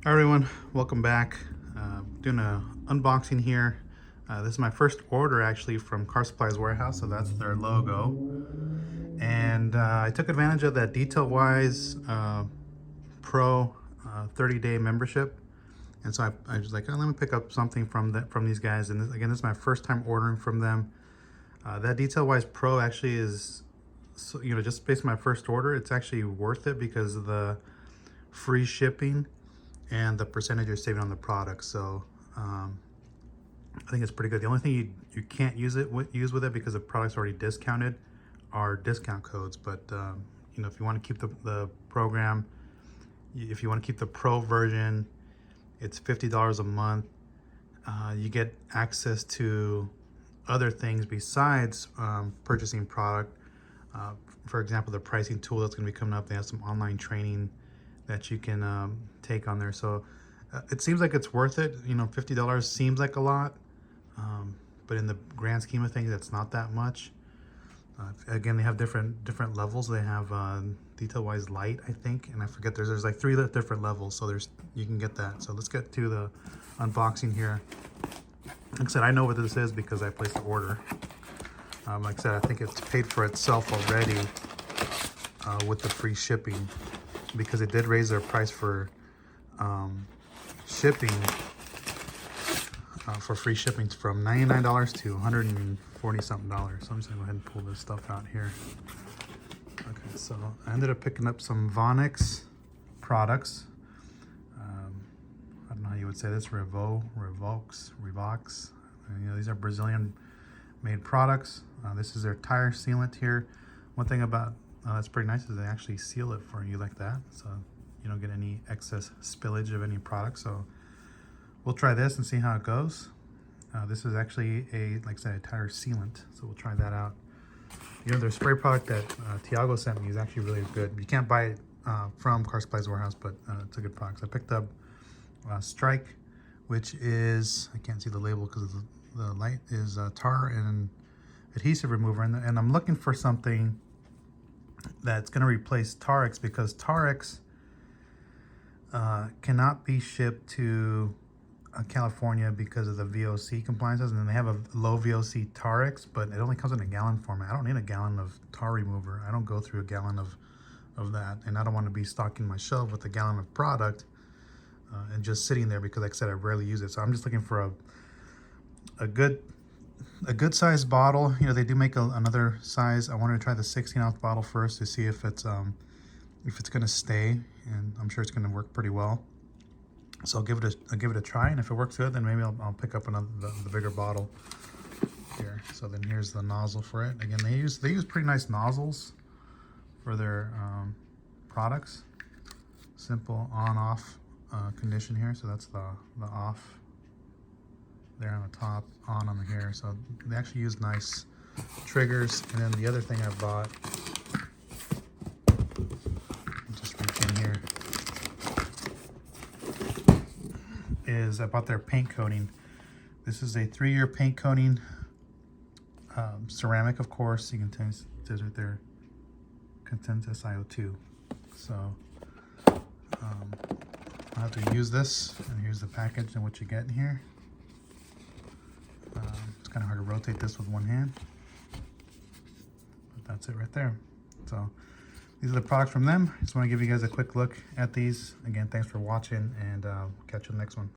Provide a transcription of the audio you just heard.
Hi everyone, welcome back. Doing an unboxing here. This is my first order actually from Car Supplies Warehouse, so that's their logo. And I took advantage of that Detail-Wise Pro 30-day membership. And so I was like, oh, let me pick up something from these guys. And again, this is my first time ordering from them. That Detail-Wise Pro actually is, so, just based on my first order, it's actually worth it because of the free shipping and the percentage you're saving on the product. So I think it's pretty good. The only thing you can't use with it because the product's already discounted are discount codes. But if you want to keep the program, if you want to keep the pro version, it's $50 a month. You get access to other things besides purchasing product. For example, the pricing tool that's going to be coming up, they have some online training that you can take on there. So it seems like it's worth it. $50 seems like a lot, but in the grand scheme of things, that's not that much. Again, they have different levels. They have Detail-Wise Light, I think, and I forget. There's like 3 different levels, so you can get that. So let's get to the unboxing here. Like I said, I know what this is because I placed the order. Like I said, I think it's paid for itself already with the free shipping, because it did raise their price for shipping, for free shipping from $99 to $140 something. So I'm just gonna go ahead and pull this stuff out here. Okay, so I ended up picking up some Vonix products. I don't know how you would say this, Revox. These are Brazilian made products. This is their tire sealant here. One thing about that's pretty nice is they actually seal it for you like that, so you don't get any excess spillage of any product. So we'll try this and see how it goes. This is actually like I said, a tire sealant, so we'll try that out. Their spray product that Tiago sent me is actually really good. You can't buy it from Car Supplies Warehouse, but it's a good product. So I picked up Strike, which is, I can't see the label because the light is tar and adhesive remover, and I'm looking for something that's going to replace Tarex, because Tarex cannot be shipped to California because of the VOC compliances, and then they have a low VOC Tarex, but it only comes in a gallon format. I don't need a gallon of tar remover. I don't go through a gallon of that, and I don't want to be stocking my shelf with a gallon of product and just sitting there, because like I said, I rarely use it. So I'm just looking for a good size bottle. They do make another size. I wanted to try the 16-ounce bottle first to see if it's going to stay, and I'm sure it's going to work pretty well. So I'll give it a try, and if it works good, then maybe I'll pick up the bigger bottle here. So then here's the nozzle for it. Again, they use pretty nice nozzles for their products. Simple on-off condition here. So that's the off there on the top, on the here. So they actually use nice triggers. And then the other thing I bought, just reach in here, is I bought their paint coating. This is a 3-year paint coating, ceramic, of course. You can tell it says right there, contains SiO2. So I'll have to use this, and here's the package and what you get in here. It's kind of hard to rotate this with one hand, but that's it right there. So these are the products from them. I just want to give you guys a quick look at these. Again, thanks for watching, and catch you in the next one.